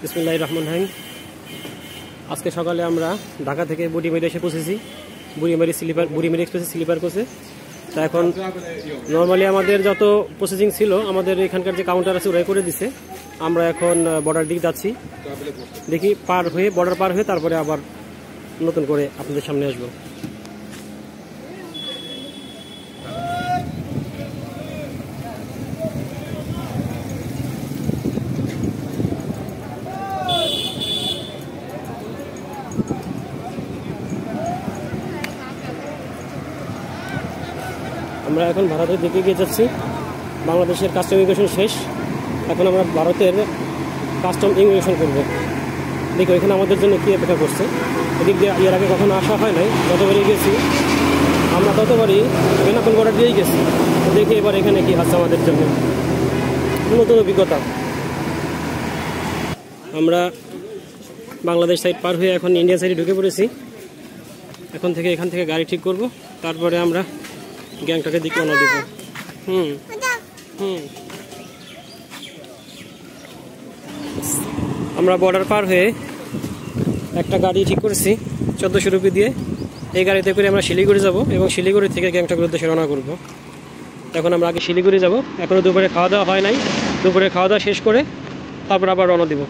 বিসমিল্লাহির রহমানির রহিম। আজকে সকালে আমরা ঢাকা থেকে বুড়িমারি এসে পৌঁছেছি। বুড়িমারি এক্সপ্রেসে স্লিপার কোচে। তা এখন নর্মালি আমাদের যত প্রসেসিং ছিল আমাদের এখানকার যে কাউন্টার আছে ওরাই করে দিছে। আমরা এখন বর্ডার দিকে যাচ্ছি, দেখি বর্ডার পার হয়ে তারপরে আবার নতুন করে আপনাদের সামনে আসবো। আমরা এখন ভারতের দিকে গিয়ে যাচ্ছি। বাংলাদেশের কাস্টম ইমিগ্রেশন শেষ, এখন আমরা ভারতের কাস্টম ইমিগ্রেশন করব। দেখো এখানে আমাদের জন্য কী অপেক্ষা করছে। এদিক দিয়ে এর আগে কখনো আসা হয় নাই, যতবারই গেছি আমরা ততবারই বেনাপোল বর্ডার দিয়েই গেছি। দেখি এবার এখানে কি আছে আমাদের জন্য নতুন অভিজ্ঞতা। আমরা বাংলাদেশ সাইড পার হয়ে এখন ইন্ডিয়ান সাইডে ঢুকে পড়েছি। এখান থেকে গাড়ি ঠিক করব, তারপরে আমরা গ্যাংটকের দিকে রওনা দেব। আমরা বর্ডার পার হয়ে একটা গাড়ি ঠিক করেছি 1400 রুপি দিয়ে। এই গাড়িতে করে আমরা শিলিগুড়ি যাব এবং শিলিগুড়ি থেকে গ্যাংটকের উদ্দেশ্যে রওনা করব। এখন আমরা আগে শিলিগুড়ি যাব। এখনও দুপুরে খাওয়া দাওয়া হয় নাই, দুপুরে খাওয়া দাওয়া শেষ করে তারপর আবার রওনা দেব।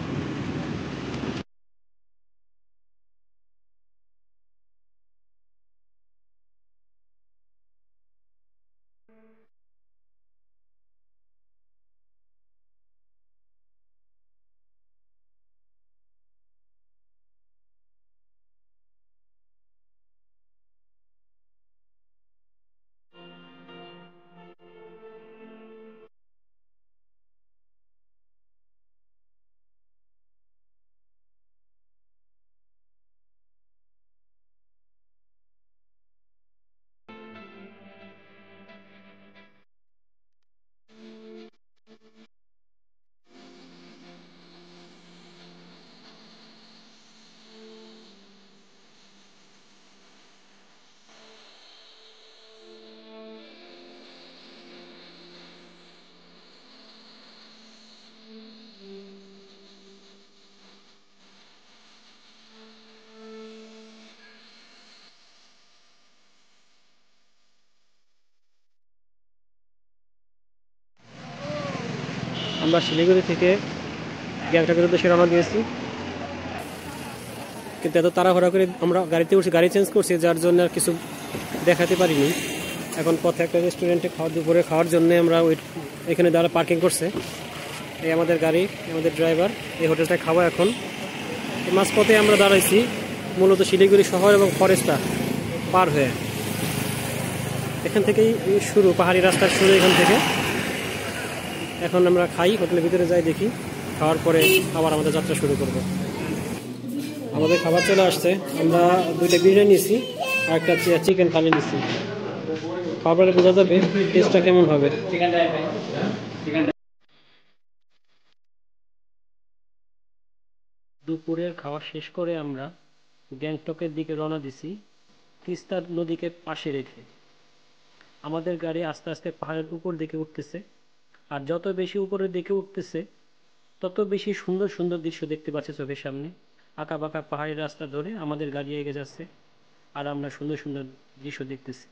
আমরা শিলিগুড়ি থেকে গ্যাংটকের উদ্দেশ্যে রওনা দিয়েছি, কিন্তু এত তাড়াহুড়া করে আমরা গাড়িতে উঠে গাড়ি চেঞ্জ করছি, যার জন্য আর কিছু দেখাতে পারিনি। এখন পথে একটা রেস্টুরেন্টে দুপুরে খাওয়ার জন্য আমরা এখানে যারা পার্কিং করছে, এই আমাদের গাড়ি, আমাদের ড্রাইভার, এই হোটেলটায় খাবো। এখন মাঝপথে আমরা দাঁড়াইছি মূলত শিলিগুড়ি শহর এবং ফরেস্টটা পার হয়ে। এখান থেকেই শুরু, পাহাড়ি রাস্তার শুরু এখান থেকে। এখন আমরা খাই, হোটেলের ভিতরে যাই, দেখি খাওয়ার পরে আবার আমাদের যাত্রা শুরু করব। আমাদের খাবার চলে আসছে। আমরা 2টা বিরিয়ানি নিয়েছি আর একটা চিকেন থালি নিচ্ছি। খাবারে বোঝা যাবে টেস্টটা কেমন হবে। দুপুরের খাওয়া শেষ করে আমরা গ্যাংটকের দিকে রওনা দিছি, তিস্তা নদীকে পাশে রেখে। আমাদের গাড়ি আস্তে আস্তে পাহাড়ের উপর দিকে উঠতেছে, আর যত বেশি উপরের দিকে উঠতেছে তত বেশি সুন্দর সুন্দর দৃশ্য দেখতে পাচ্ছে চোখের সামনে। আঁকা বাঁকা পাহাড়ি রাস্তা ধরে আমাদের গাড়ি এগিয়ে যাচ্ছে, আর আমরা সুন্দর সুন্দর দৃশ্য দেখতেছি।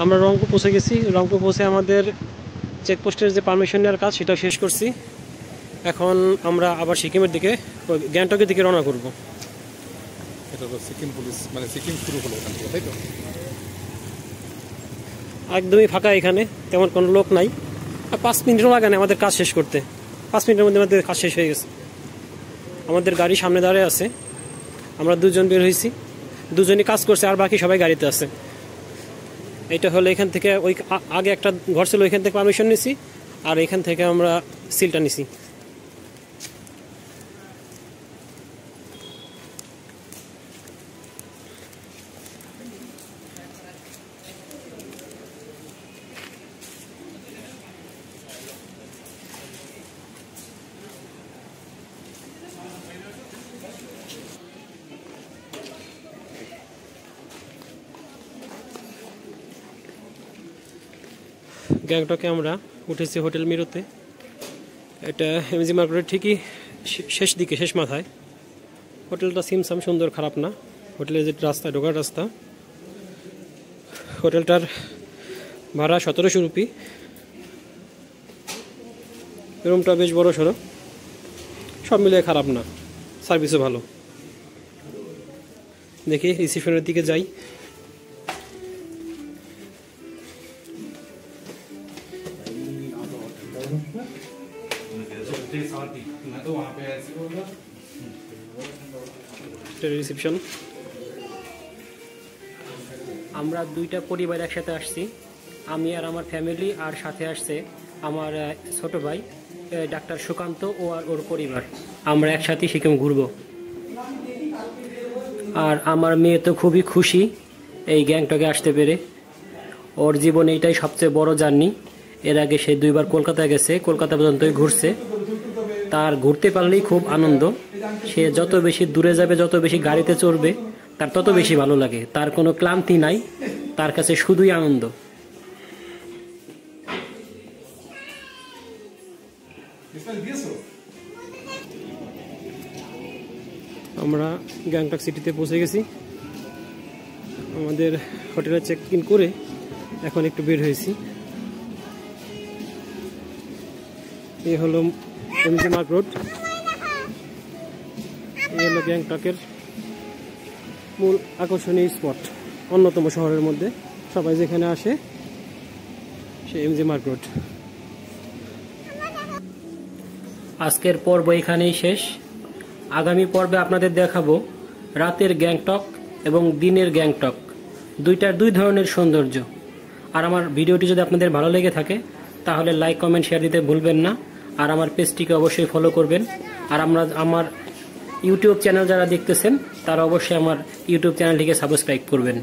আমরা রংপুর পৌঁছে গেছি। রংপুর পৌঁছে আমাদের চেকপোস্টের যে পারমিশন নেওয়ার কাজ সেটাও শেষ করছি। এখন আমরা আবার সিকিমের দিকে, গ্যাংটকের দিকে রওনা করব। এটা তো সিকিম পুলিশ, মানে সিকিম শুরু হলো এখান থেকে, তাই তো? একদমই ফাঁকা, এখানে তেমন কোনো লোক নাই। আর 5 মিনিটও লাগে না আমাদের কাজ শেষ করতে। 5 মিনিটের মধ্যে আমাদের কাজ শেষ হয়ে গেছে। আমাদের গাড়ি সামনে দাঁড়িয়ে আছে, আমরা 2জন বের হয়েছি, 2জনই কাজ করছে, আর বাকি সবাই গাড়িতে আছে। এটা হলো এখান থেকে, ওই আগে একটা ঘর ছিল, ওইখান থেকে পারমিশন নিছি, আর এখান থেকে আমরা সিলটা নিছি। গ্যাংটকে আমরা উঠেছি হোটেল মিরোতে। এটা এমজি মার্কেটের ঠিকই শেষ দিকে, শেষ মাথায়। হোটেলটা সিমসাম, সুন্দর, খারাপ না। হোটেলের যে রাস্তা, ঢোকার রাস্তা, হোটেলটার ভাড়া 1700 রুপি। রুমটা বেশ বড় সড়ো, সব মিলিয়ে খারাপ না, সার্ভিসও ভালো। দেখি রিসিপশনের দিকে যাই। রিসিপশন। আমরা দুইটা পরিবার একসাথে আসছি, আমি আর আমার ফ্যামিলি, আর সাথে আসছে আমার ছোট ভাই ডাক্তার সুকান্ত ও আর ওর পরিবার। আমরা একসাথে সিকিম ঘুরবো। আর আমার মেয়ে তো খুবই খুশি এই গ্যাংটকে আসতে পেরে। ওর জীবনে এটাই সবচেয়ে বড় জার্নি। এর আগে সে 2বার কলকাতায় গেছে, কলকাতা পর্যন্তই ঘুরছে। তার ঘুরতে পারলেই খুব আনন্দ। সে যত বেশি দূরে যাবে, যত বেশি গাড়িতে চড়বে, তার তত বেশি ভালো লাগে। তার কোনো ক্লান্তি নাই, তার কাছে শুধুই আনন্দ। আমরা গ্যাংটক সিটিতে পৌঁছে গেছি। আমাদের হোটেলে চেক ইন করে এখন একটু বের হয়েছি। এই হলো এমজি মার্গ রোড। এই হলো গ্যাংটকের মূল আকর্ষণীয় স্পট, অন্যতম শহরের মধ্যে। সবাই যেখানে আসে সে এমজি মার্গ রোড। আজকের পর্ব এখানেই শেষ। আগামী পর্বে আপনাদের দেখাবো রাতের গ্যাংটক এবং দিনের গ্যাংটক, দুইটার দুই ধরনের সৌন্দর্য। আর আমার ভিডিওটি যদি আপনাদের ভালো লেগে থাকে তাহলে লাইক, কমেন্ট, শেয়ার দিতে ভুলবেন না। আর আমার পেজটিকে অবশ্যই ফলো করবেন। আর আমার ইউটিউব চ্যানেল যারা দেখতেছেন তারা অবশ্যই আমার ইউটিউব চ্যানেলটিকে সাবস্ক্রাইব করবেন।